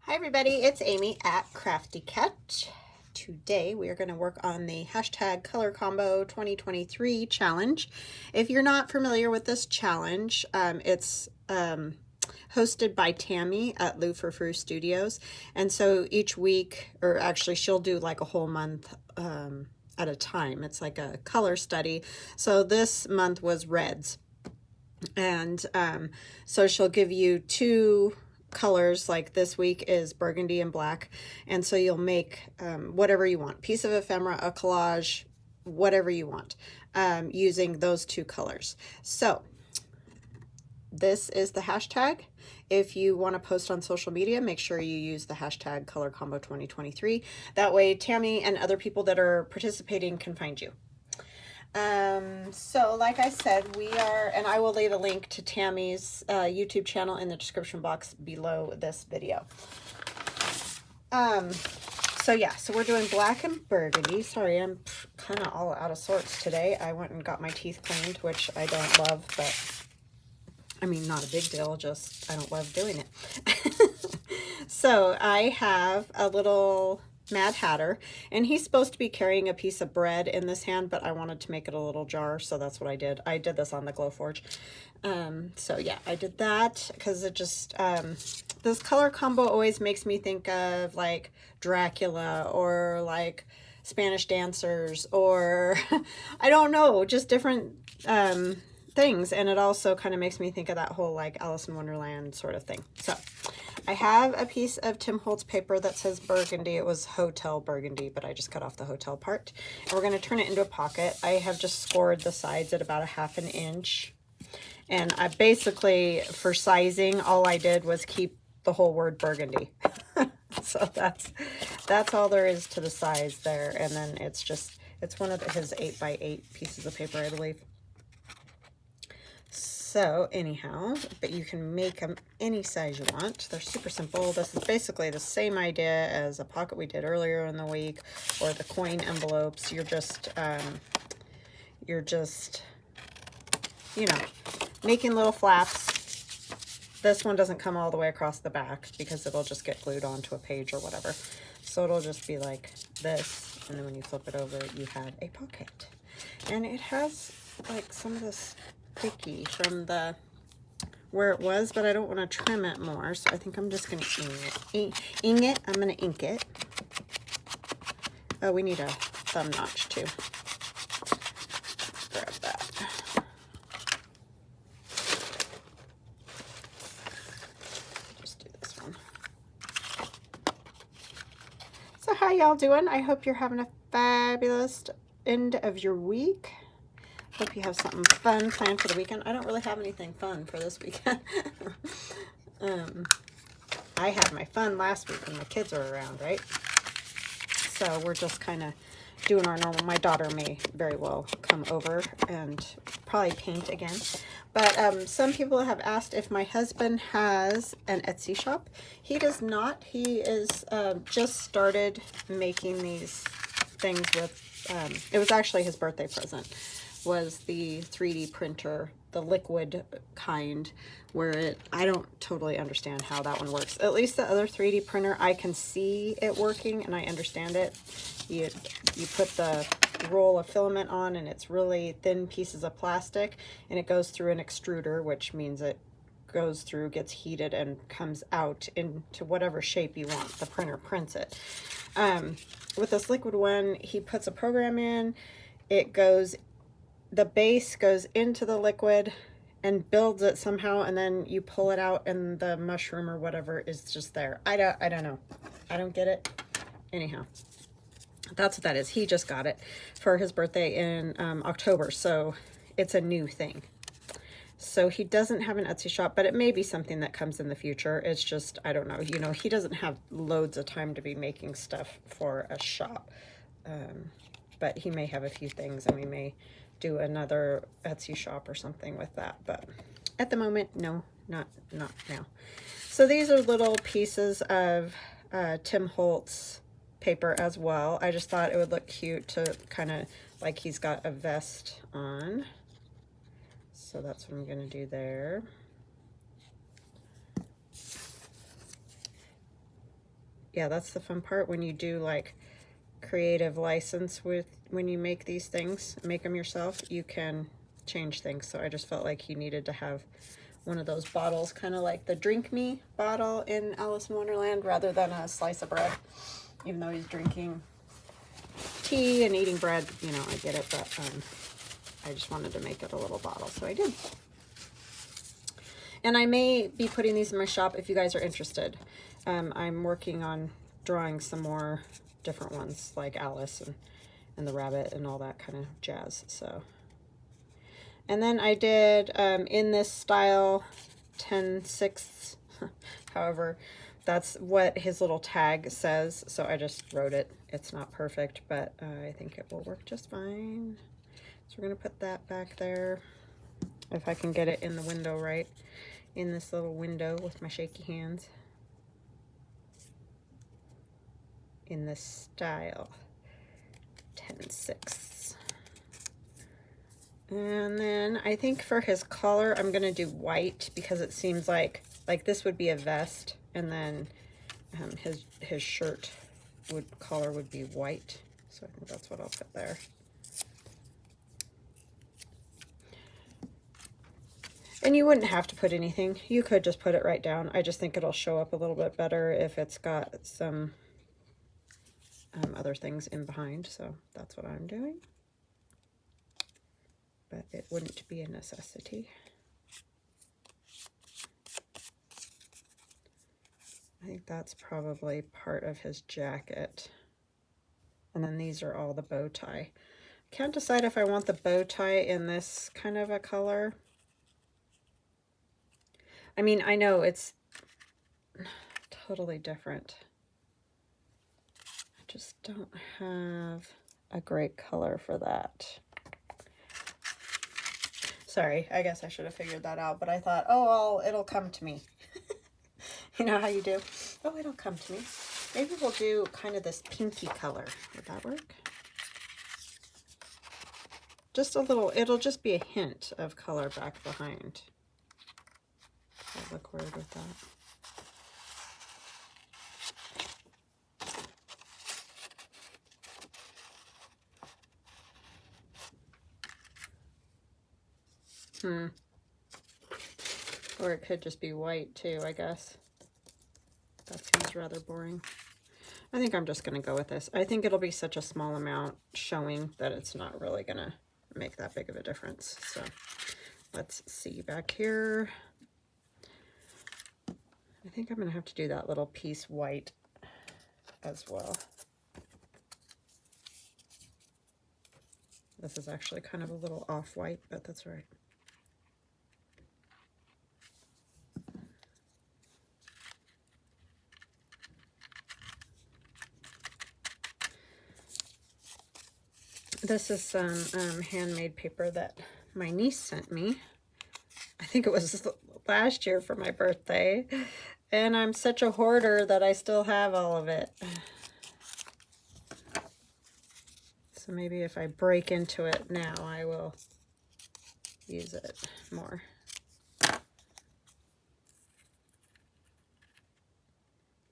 Hi everybody, it's Amy at Crafty Cat. Today we are going to work on the hashtag color combo 2023 challenge. If you're not familiar with this challenge, it's hosted by Tammy at Lou for Frou Studios. And so each week, or actually she'll do like a whole month at a time. It's like a color study. So this month was reds. And so she'll give you two colors. Like this week is burgundy and black, and so you'll make whatever you want, piece of ephemera, a collage, whatever you want, using those two colors. So this is the hashtag. If you want to post on social media, make sure you use the hashtag color combo 2023. That way Tammy and other people that are participating can find you. So like I said, we are, and I will leave a link to Tammy's YouTube channel in the description box below this video. So yeah, so we're doing black and burgundy. Sorry, I'm kind of all out of sorts today. I went and got my teeth cleaned, which I don't love, but I mean, not a big deal, just I don't love doing it. So I have a little Mad Hatter, and he's supposed to be carrying a piece of bread in this hand, but I wanted to make it a little jar, so that's what I did. I did this on the Glowforge. So yeah, I did that because it just, this color combo always makes me think of like Dracula or like Spanish dancers or I don't know, just different things. And it also kind of makes me think of that whole like Alice in Wonderland sort of thing. So I have a piece of Tim Holtz paper that says burgundy. It was hotel burgundy, but I just cut off the hotel part. And we're going to turn it into a pocket. I have just scored the sides at about 1/2 inch. And I basically, for sizing, all I did was keep the whole word burgundy. So that's all there is to the size there. And then it's just, it's one of his 8x8 pieces of paper, I believe. So anyhow, but you can make them any size you want. They're super simple. This is basically the same idea as a pocket we did earlier in the week, or the coin envelopes. You're just, you know, making little flaps. This one doesn't come all the way across the back because it'll just get glued onto a page or whatever. So it'll just be like this, and then when you flip it over, you have a pocket. And it has like some of this sticky from the where it was, but I don't want to trim it more, so I think I'm just going to I'm going to ink it. Oh, we need a thumb notch too. Grab that. Just do this one. So how y'all doing? I hope you're having a fabulous end of your week. Hope you have something fun planned for the weekend. I don't really have anything fun for this weekend. I had my fun last week when my kids were around, right? So we're just kind of doing our normal. My daughter may very well come over and probably paint again. But some people have asked if my husband has an Etsy shop. He does not. He is just started making these things with, it was actually his birthday present, was the 3D printer, the liquid kind, where it, I don't totally understand how that one works. At least the other 3D printer, I can see it working and I understand it. You put the roll of filament on and it's really thin pieces of plastic, and it goes through an extruder, which means it goes through, gets heated, and comes out into whatever shape you want. The printer prints it. With this liquid one, he puts a program in, it goes, the base goes into the liquid and builds it somehow, and then you pull it out and the mushroom or whatever is just there. I don't know. I don't get it. Anyhow, that's what that is. He just got it for his birthday in October, so it's a new thing. So he doesn't have an Etsy shop, but it may be something that comes in the future. It's just, I don't know. You know, he doesn't have loads of time to be making stuff for a shop. But he may have a few things, and we may do another Etsy shop or something with that. But at the moment, no, not now. So these are little pieces of Tim Holtz paper as well. I just thought it would look cute to kind of like he's got a vest on. So that's what I'm going to do there. yeah, that's the fun part when you do like creative license with, when you make these things, make them yourself, you can change things. So I just felt like he needed to have one of those bottles, kind of like the Drink Me bottle in Alice in Wonderland, rather than a slice of bread. Even though he's drinking tea and eating bread, you know, I get it, but I just wanted to make it a little bottle, so I did. And I may be putting these in my shop if you guys are interested. I'm working on drawing some more different ones, like Alice and the rabbit and all that kind of jazz. So, and then I did in this style 10/6. However, that's what his little tag says, so I just wrote it. It's not perfect, but I think it will work just fine. So we're gonna put that back there, if I can get it in the window right, in this little window with my shaky hands, in this style 10/6. And then I think for his collar, I'm gonna do white, because it seems like this would be a vest, and then his shirt collar would be white. So I think that's what I'll put there. And you wouldn't have to put anything. You could just put it right down. I just think it'll show up a little bit better if it's got some other things in behind. So that's what I'm doing. But it wouldn't be a necessity. I think that's probably part of his jacket. And then these are all the bow tie. Can't decide if I want the bow tie in this kind of a color. I mean, I know it's totally different. I just don't have a great color for that. Sorry, I guess I should have figured that out, but I thought, oh, well, it'll come to me. You know how you do? Oh, it'll come to me. Maybe we'll do kind of this pinky color. Would that work? Just a little, it'll just be a hint of color back behind. I'll look weird with that. Or it could just be white too, I guess. That seems rather boring. I think I'm just going to go with this. I think it'll be such a small amount showing that it's not really going to make that big of a difference. So let's see back here. I think I'm going to have to do that little piece white as well. This is actually kind of a little off-white, but that's right. This is some handmade paper that my niece sent me. I think it was last year for my birthday. And I'm such a hoarder that I still have all of it. So maybe if I break into it now, I will use it more.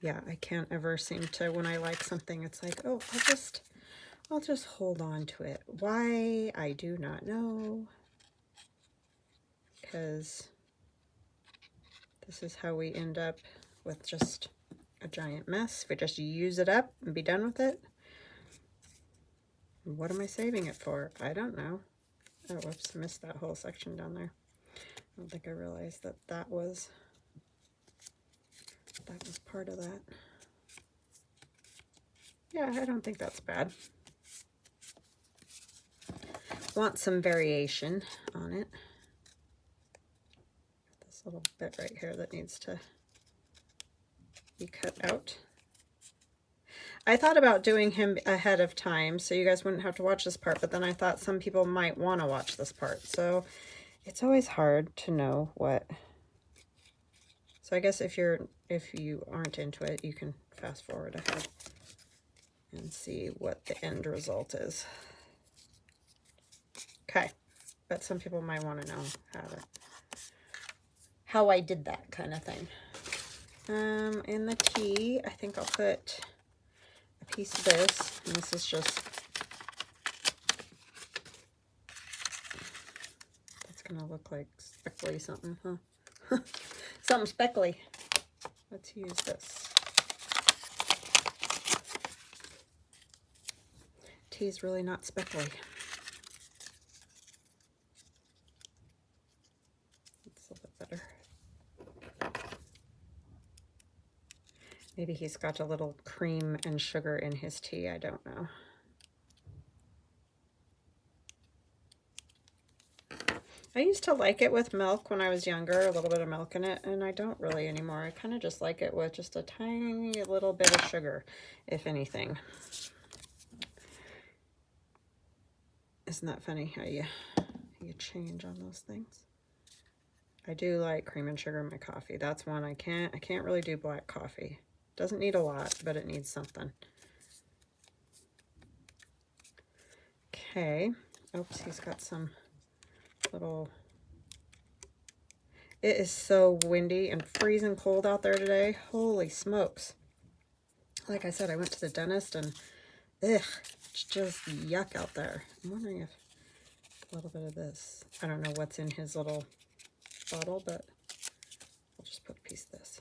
Yeah, I can't ever seem to, when I like something, it's like, oh, I'll just hold on to it. Why? I do not know. Because this is how we end up with just a giant mess. If we just use it up and be done with it. What am I saving it for? I don't know. Oh, whoops, I missed that whole section down there. I don't think I realized that that was part of that. Yeah, I don't think that's bad. Want some variation on it. This little bit right here that needs to be cut out. I thought about doing him ahead of time so you guys wouldn't have to watch this part, but then I thought some people might want to watch this part. So it's always hard to know what. So I guess if you aren't into it, you can fast forward ahead and see what the end result is. Okay, but some people might want to know how I did that kind of thing. In the tea, I think I'll put a piece of this, and this is just, that's gonna look like speckly something, huh? Something speckly. Let's use this. Tea's really not speckly. It's a little bit better. Maybe he's got a little cream and sugar in his tea, I don't know. I used to like it with milk when I was younger, a little bit of milk in it, and I don't really anymore. I kind of just like it with just a tiny little bit of sugar, if anything. Isn't that funny how you change on those things? I do like cream and sugar in my coffee. That's one I can't really do black coffee. Doesn't need a lot, but it needs something. Okay. Oops, he's got some little... It is so windy and freezing cold out there today. Holy smokes. Like I said, I went to the dentist and it's just yuck out there. I'm wondering if a little bit of this, I don't know what's in his little bottle, but I'll just put a piece of this.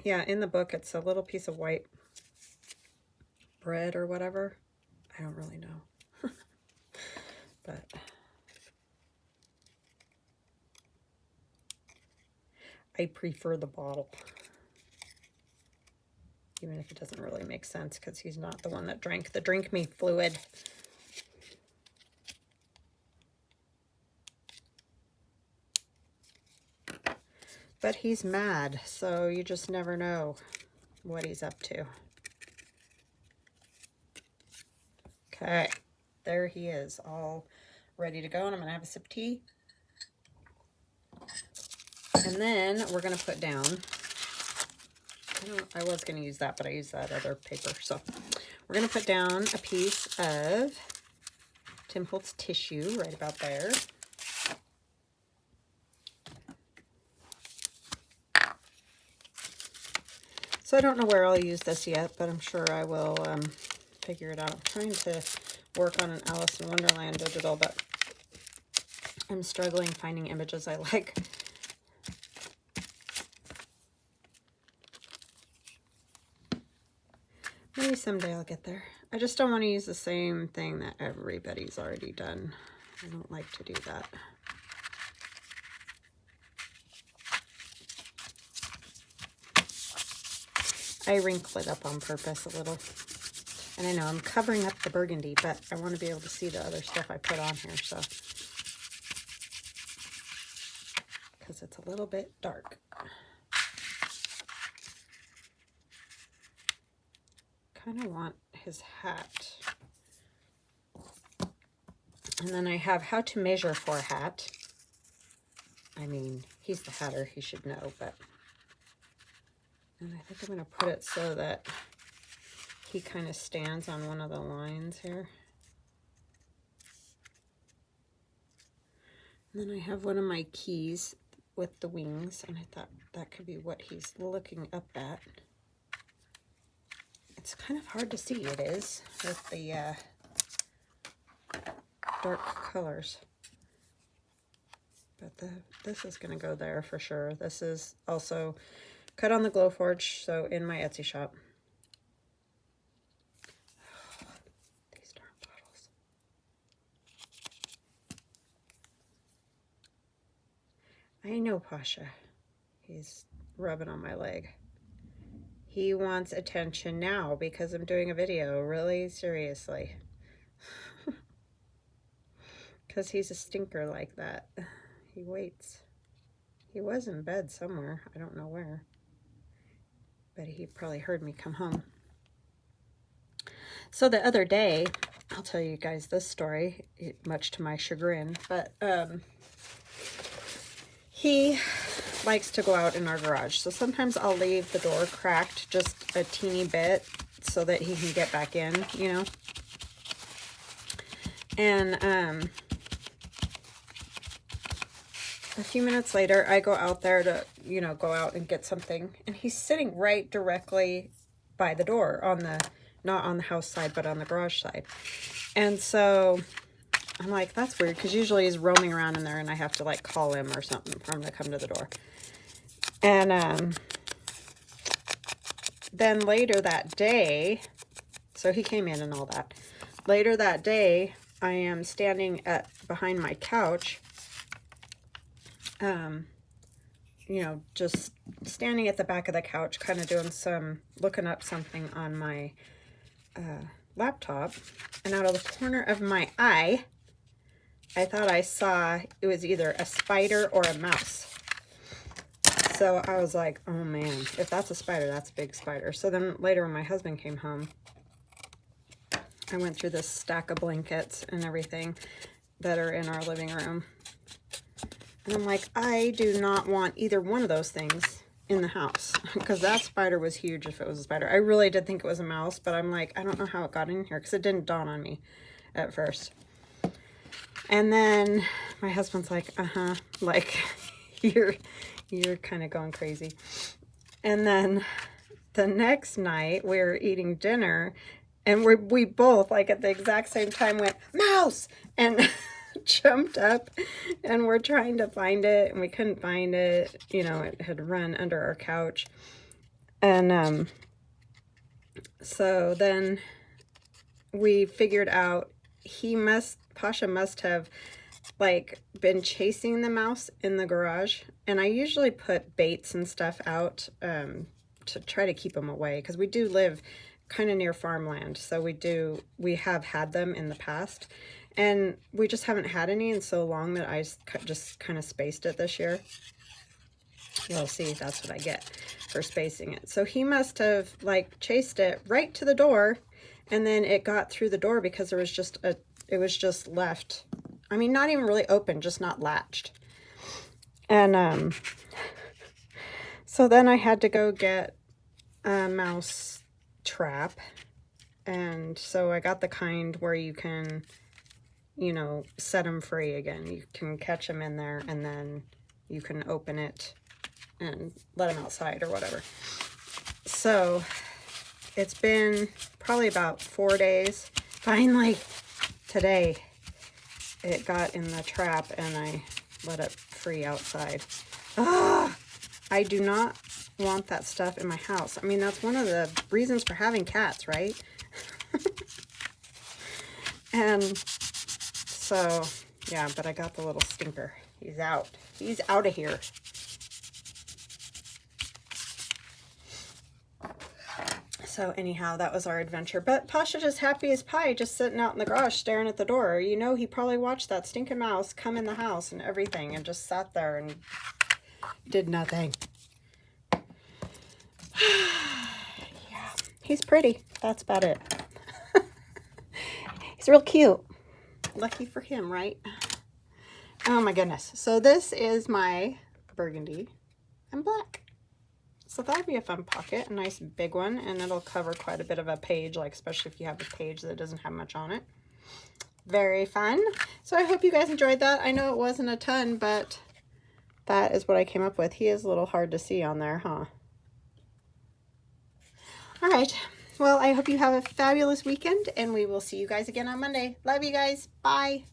Yeah, in the book, it's a little piece of white bread or whatever. I don't really know. But I prefer the bottle. Even if it doesn't really make sense because he's not the one that drank the drink me fluid. But he's mad, so you just never know what he's up to. Okay, there he is, all ready to go, and I'm gonna have a sip of tea. And then we're gonna put down, I was gonna use that, but I used that other paper, so we're gonna put down a piece of Tim Holtz tissue right about there. So I don't know where I'll use this yet, but I'm sure I will figure it out. I'm trying to work on an Alice in Wonderland digital, but I'm struggling finding images I like. Maybe someday I'll get there. I just don't want to use the same thing that everybody's already done. I don't like to do that. I wrinkle it up on purpose a little. And I know I'm covering up the burgundy, but I want to be able to see the other stuff I put on here, so. Because it's a little bit dark. Kind of want his hat. And then I have how to measure for a hat. I mean, he's the hatter, he should know, but. And I think I'm going to put it so that he kind of stands on one of the lines here. And then I have one of my keys with the wings, and I thought that could be what he's looking up at. It's kind of hard to see, it is, with the dark colors. But this is going to go there for sure. This is also cut on the Glowforge, so in my Etsy shop. Oh, these darn bottles. I know Pasha. He's rubbing on my leg. He wants attention now because I'm doing a video. Really? Seriously. Because he's a stinker like that. He waits. He was in bed somewhere. I don't know where. But he probably heard me come home. So the other day, I'll tell you guys this story, much to my chagrin, but he likes to go out in our garage. So sometimes I'll leave the door cracked just a teeny bit so that he can get back in, you know. And a few minutes later, I go out there to, you know, go out and get something, and he's sitting right directly by the door on the, not on the house side, but on the garage side. And so I'm like, that's weird, because usually he's roaming around in there and I have to like call him or something for him to come to the door. And then later that day, so he came in and all that. Later that day, I am standing behind my couch, you know, just standing at the back of the couch, kind of doing looking up something on my laptop, and out of the corner of my eye, I thought I saw it was either a spider or a mouse. So I was like, oh man, if that's a spider, that's a big spider. So then later when my husband came home, I went through this stack of blankets and everything that are in our living room. And I'm like, I do not want either one of those things in the house, because that spider was huge if it was a spider. I really did think it was a mouse, but I'm like, I don't know how it got in here, because it didn't dawn on me at first. And then my husband's like, like, you're kind of going crazy. And then the next night we were eating dinner, and we both, like at the exact same time, went, mouse, and jumped up, and we're trying to find it, and we couldn't find it. You know, it had run under our couch. And so then we figured out Pasha must have like been chasing the mouse in the garage. And I usually put baits and stuff out to try to keep them away, because we do live kind of near farmland, so we have had them in the past, and we just haven't had any in so long that I just kind of spaced it this year. Well, see, that's what I get for spacing it. So he must have like chased it right to the door, and then it got through the door, because there was it was just left, I mean, not even really open, just not latched. And so then I had to go get a mouse trap, and so I got the kind where you can, you know, set them free again. You can catch them in there, and then you can open it and let them outside or whatever. So it's been probably about 4 days. Finally today it got in the trap, and I let it free outside. I do not want that stuff in my house. I mean, that's one of the reasons for having cats, right? And so, yeah, but I got the little stinker. He's out. He's out of here. So anyhow, that was our adventure. But Pasha just happy as pie, just sitting out in the garage staring at the door. You know, he probably watched that stinking mouse come in the house and everything, and just sat there and did nothing. Yeah, he's pretty. That's about it. He's real cute. Lucky for him, right? Oh my goodness. So this is my burgundy and black. So that'd be a fun pocket, a nice big one, and it'll cover quite a bit of a page, like especially if you have a page that doesn't have much on it. Very fun. So I hope you guys enjoyed that. I know it wasn't a ton, but that is what I came up with. He is a little hard to see on there, huh? All right. Well, I hope you have a fabulous weekend, and we will see you guys again on Monday. Love you guys. Bye.